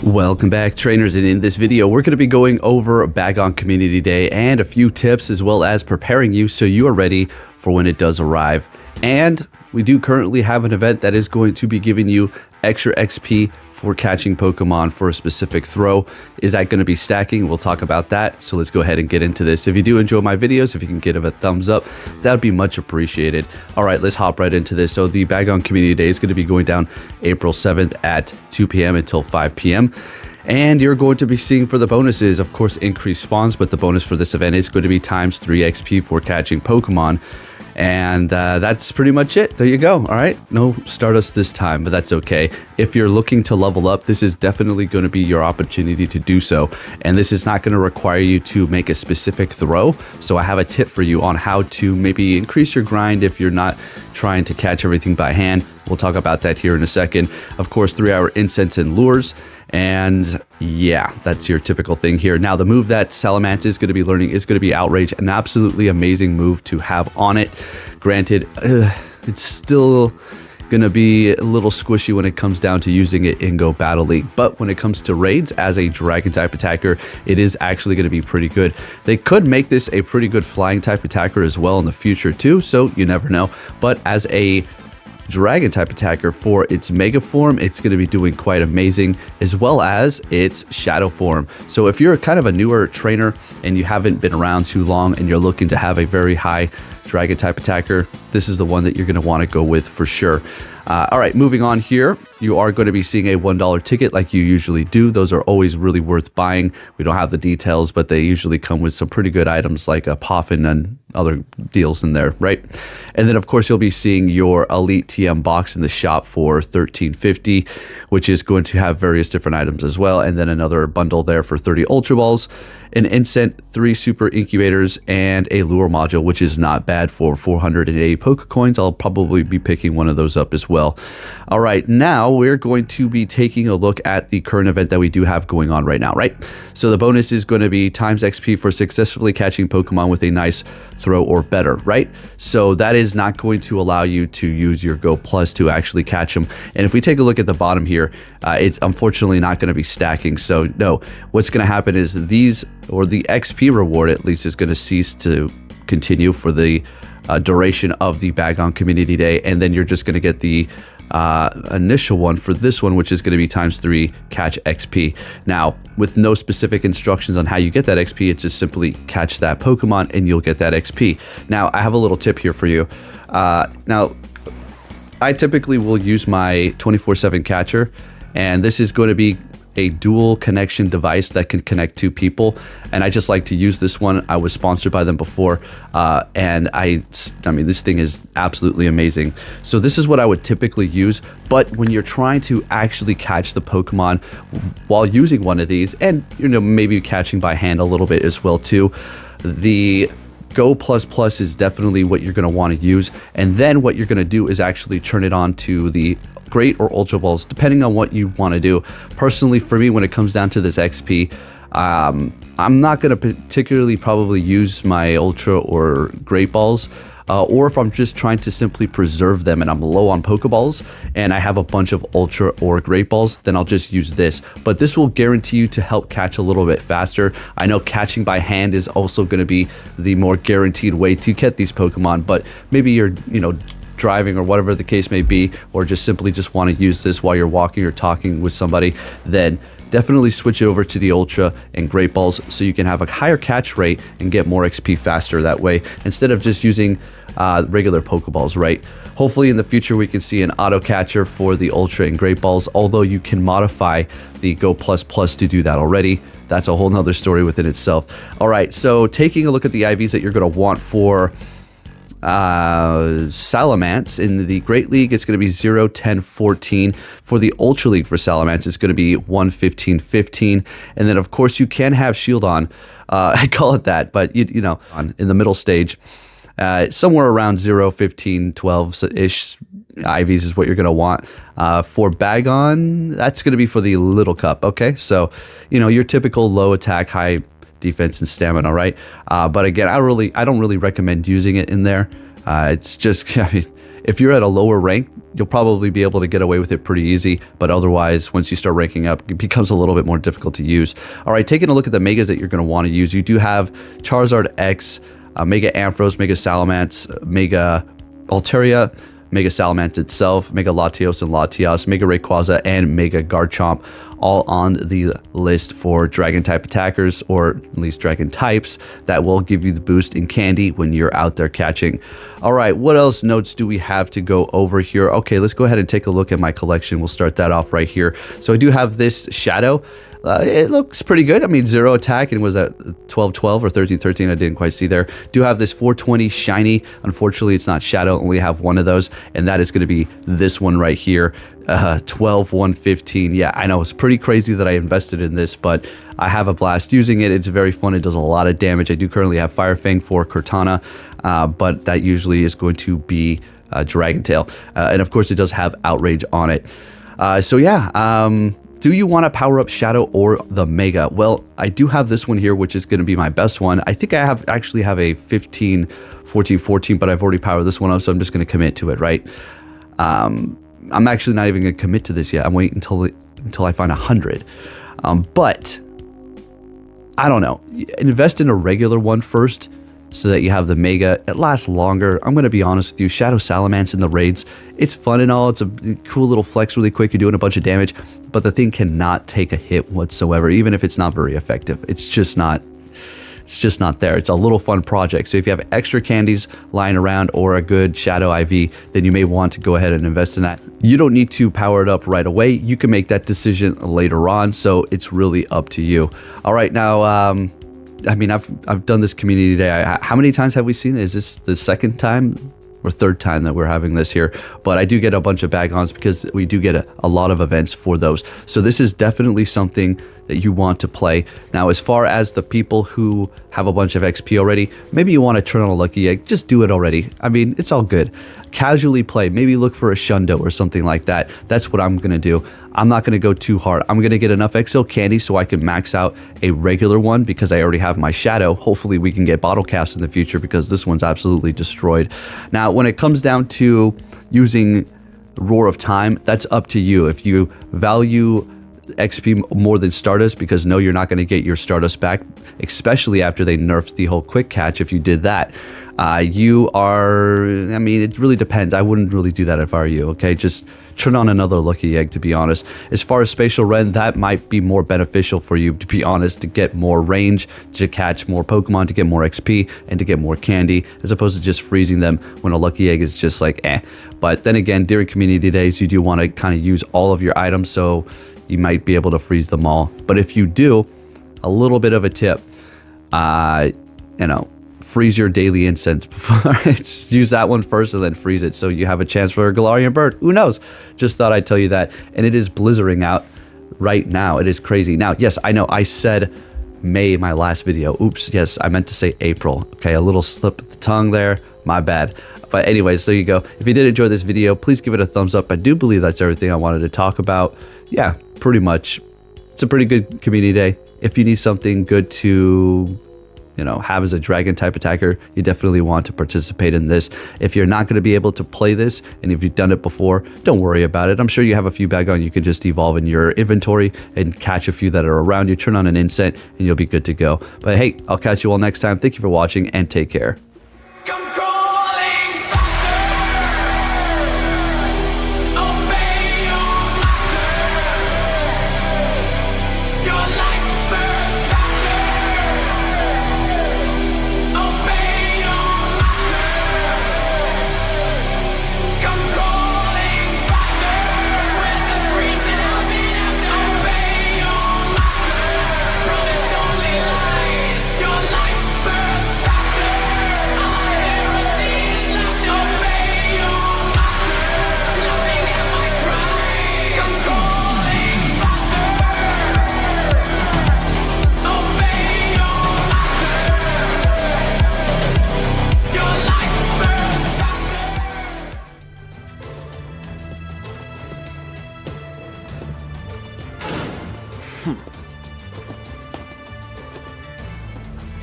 Welcome back, trainers, and in this video we're going to be going over Bagon Community Day and a few tips, as well as preparing you so you are ready for when it does arrive. And we do currently have an event that is going to be giving you extra XP for catching Pokemon for a specific throw. Is that going to be stacking? We'll talk about that. So let's go ahead and get into this. If you do enjoy my videos, if you can give a thumbs up, that would be much appreciated. All right, let's hop right into this. So the Bagon Community Day is going to be going down April 7th at 2 p.m. until 5 p.m. And you're going to be seeing for the bonuses, of course, increased spawns, but the bonus for this event is going to be times 3 XP for catching Pokemon. And that's pretty much it. There you go. All right. No Stardust this time, but that's okay. If you're looking to level up, this is definitely going to be your opportunity to do so. And this is not going to require you to make a specific throw. So I have a tip for you on how to maybe increase your grind if you're not trying to catch everything by hand. We'll talk about that here in a second. Of course, 3-hour incense and lures. And yeah, that's your typical thing here. Now, the move that Salamence is going to be learning is going to be Outrage, an absolutely amazing move to have on it. Granted, it's still going to be a little squishy when it comes down to using it in Go Battle League. But when it comes to raids as a dragon type attacker, it is actually going to be pretty good. They could make this a pretty good flying type attacker as well in the future too, so you never know. But as a dragon type attacker for its mega form, it's going to be doing quite amazing, as well as its shadow form. So if you're kind of a newer trainer and you haven't been around too long and you're looking to have a very high dragon type attacker, this is the one that you're going to want to go with for sure. All right, moving on here, you are going to be seeing a $1 ticket like you usually do. Those are always really worth buying. We don't have the details, but they usually come with some pretty good items like a Poffin and other deals in there, right? And then, of course, you'll be seeing your Elite TM box in the shop for $13.50, which is going to have various different items as well. And then another bundle there for 30 Ultra Balls, an Incense, 3 Super Incubators, and a Lure Module, which is not bad for 480 Pokecoins. I'll probably be picking one of those up as well. All right, now we're going to be taking a look at the current event that we do have going on right now, right? So the bonus is going to be times XP for successfully catching Pokemon with a nice throw or better, right? So that is not going to allow you to use your Go Plus to actually catch them. And if we take a look at the bottom here, it's unfortunately not going to be stacking. So no, what's going to happen is these, or the XP reward at least, is going to cease to continue for the duration of the Bagon Community Day, and then you're just going to get the initial one for this one, which is going to be times 3 catch XP. Now, with no specific instructions on how you get that XP, it's just simply catch that Pokemon and you'll get that XP. Now, I have a little tip here for you. Now, I typically will use my 24/7 catcher, and this is going to be a dual connection device that can connect 2 people, and I just like to use this one. I was sponsored by them before, and I mean, this thing is absolutely amazing. So this is what I would typically use, but when you're trying to actually catch the Pokemon while using one of these, and you know, maybe catching by hand a little bit as well too, the Go Plus Plus is definitely what you're going to want to use. And then what you're going to do is actually turn it on to the Great or Ultra Balls, depending on what you want to do. Personally, for me, when it comes down to this XP, I'm not going to particularly probably use my Ultra or Great Balls, or if I'm just trying to simply preserve them and I'm low on Pokeballs and I have a bunch of Ultra or Great Balls, then I'll just use this. But this will guarantee you to help catch a little bit faster. I know catching by hand is also going to be the more guaranteed way to get these Pokemon, but maybe you're, you know, driving or whatever the case may be, or just simply just want to use this while you're walking or talking with somebody, then definitely switch over to the Ultra and Great Balls so you can have a higher catch rate and get more XP faster that way, instead of just using regular Pokeballs, right? Hopefully in the future we can see an auto catcher for the Ultra and Great Balls, although you can modify the Go Plus Plus to do that already. That's a whole nother story within itself. All right, so taking a look at the IVs that you're going to want for Salamence. In the Great League, it's going to be 0, 10, 14. For the Ultra League for Salamence, it's going to be 1, 15, 15. And then, of course, you can have Shield on. I call it that, but, you know, in the middle stage, somewhere around 0, 15, 12-ish IVs is what you're going to want. For Bagon, that's going to be for the Little Cup, okay? So, you know, your typical low attack, high defense and stamina, right? But again, I don't really recommend using it in there. It's just, I mean, If you're at a lower rank, you'll probably be able to get away with it pretty easy, but otherwise, once you start ranking up, it becomes a little bit more difficult to use. All right, taking a look at the megas that you're going to want to use, you do have Charizard X, Mega Ampharos, Mega Salamence, Mega Altaria, Mega Salamence itself, Mega Latios and Latias, Mega Rayquaza, and Mega Garchomp, all on the list for Dragon type attackers, or at least Dragon types, that will give you the boost in candy when you're out there catching. All right, what else notes do we have to go over here? Okay, let's go ahead and take a look at my collection. We'll start that off right here. So I do have this Shadow. It looks pretty good. I mean, 0 attack, and was at 12-12 or 13-13. I didn't quite see there. Do have this 420 shiny. Unfortunately, it's not Shadow. Only have one of those, and that is going to be this one right here. 12-115. Yeah, I know it's pretty crazy that I invested in this, but I have a blast using it. It's very fun. It does a lot of damage. I do currently have Fire Fang for Cortana, but that usually is going to be Dragon Tail, and of course, it does have Outrage on it. So yeah. Do you want to power up Shadow or the Mega? Well, I do have this one here, which is going to be my best one. I think I actually have a 15, 14, 14, but I've already powered this one up, so I'm just going to commit to it, right? I'm actually not even going to commit to this yet. I'm waiting until I find 100. But I don't know. Invest in a regular one first, so that you have the Mega. It lasts longer. I'm going to be honest with you. Shadow Salamence in the raids, it's fun and all. It's a cool little flex really quick. You're doing a bunch of damage, but the thing cannot take a hit whatsoever, even if it's not very effective. It's just not there. It's a little fun project. So if you have extra candies lying around or a good Shadow IV, then you may want to go ahead and invest in that. You don't need to power it up right away. You can make that decision later on. So it's really up to you. All right, now, I mean, I've done this community day. How many times have we seen it? Is this the second time or third time that we're having this here? But I do get a bunch of Bagons because we do get a lot of events for those. So this is definitely something that you want to play. Now, as far as the people who have a bunch of XP already, maybe you want to turn on a Lucky Egg. Just do it already. I mean, it's all good. Casually play. Maybe look for a Shundo or something like that. That's what I'm going to do. I'm not going to go too hard. I'm going to get enough XL candy so I can max out a regular one because I already have my Shadow. Hopefully we can get bottle caps in the future because this one's absolutely destroyed. Now, when it comes down to using Roar of Time, that's up to you. If you value XP more than Stardust, because no, you're not going to get your Stardust back, especially after they nerfed the whole quick catch. If you did that, you are, I mean, it really depends. I wouldn't really do that if I were you, okay? Just turn on another Lucky Egg, to be honest. As far as Spatial Ren, that might be more beneficial for you, to be honest, to get more range, to catch more Pokemon, to get more XP, and to get more candy, as opposed to just freezing them when a Lucky Egg is just like, eh. But then again, during community days, you do want to kind of use all of your items, so you might be able to freeze them all. But if you do, a little bit of a tip, freeze your daily incense before. Use that one first and then freeze it so you have a chance for a Galarian bird. Who knows? Just thought I'd tell you that. And it is blizzarding out right now. It is crazy. Now, yes, I know I said May in my last video. Oops, yes, I meant to say April. Okay, a little slip of the tongue there. My bad. But anyways, there you go. If you did enjoy this video, please give it a thumbs up. I do believe that's everything I wanted to talk about. Yeah, pretty much. It's a pretty good community day. If you need something good to, have as a Dragon type attacker, you definitely want to participate in this. If you're not going to be able to play this, and if you've done it before, don't worry about it. I'm sure you have a few Bagon you can just evolve in your inventory and catch a few that are around you, turn on an Incent, and you'll be good to go. But hey, I'll catch you all next time. Thank you for watching, and take care.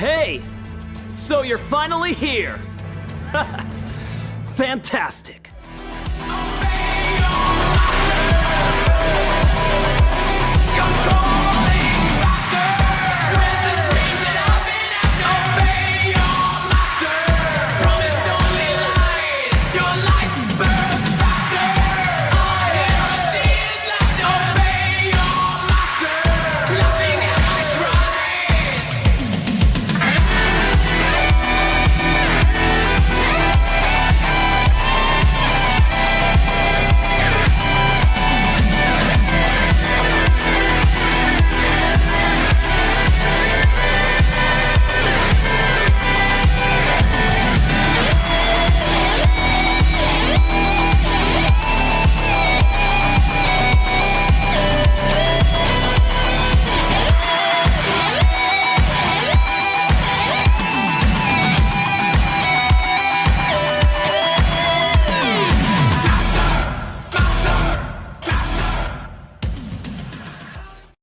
Hey! So you're finally here! Fantastic!